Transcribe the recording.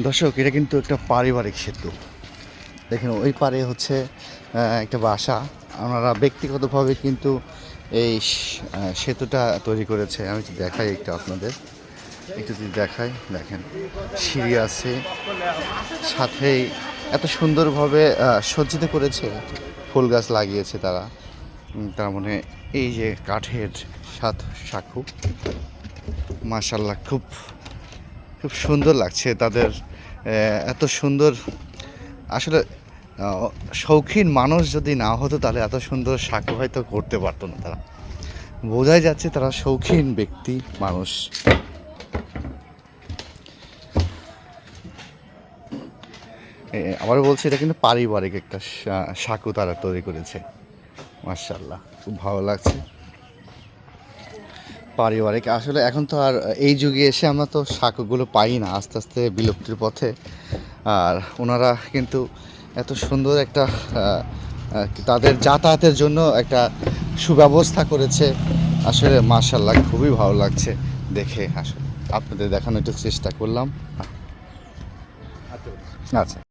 দর্শক, এটা কিন্তু একটা পারিবারিক সেতু। দেখেন ওই পারে হচ্ছে একটা বাসা। ওনারা ব্যক্তিগতভাবে কিন্তু এই সেতুটা তৈরি করেছে। আমি যদি দেখাই একটু আপনাদের, একটু যদি দেখাই, দেখেন সিঁড়ি আছে, সাথেই এত সুন্দরভাবে সজ্জিত করেছে, ফুল গাছ লাগিয়েছে তারা। তার মানে এই যে কাঠের সাঁকো, মাশাআল্লাহ, খুব খুব সুন্দর লাগছে তাদের। এত সুন্দর আসলে শৌখিন মানুষ যদি না হতো তাহলে এত সুন্দর সাঁকো হয়তো করতে পারতো না তারা। বোঝাই যাচ্ছে তারা শৌখিন ব্যক্তি মানুষ। আবারও বলছি, এটা কিন্তু পারিবারিক একটা সাঁকো তারা তৈরি করেছে। মাশাআল্লাহ, খুব ভালো লাগছে। পারিবারিক আসলে এখন তো আর এই যুগে এসে আমরা তো সাঁকোগুলো পাই না, আস্তে আস্তে বিলুপ্তির পথে। আর ওনারা কিন্তু এত সুন্দর একটা তাদের যাতায়াতের জন্য একটা সুব্যবস্থা করেছে। আসলে মাশাআল্লাহ, খুবই ভালো লাগছে দেখে। আসলে আপনাদের দেখানোর একটু চেষ্টা করলাম। আচ্ছা।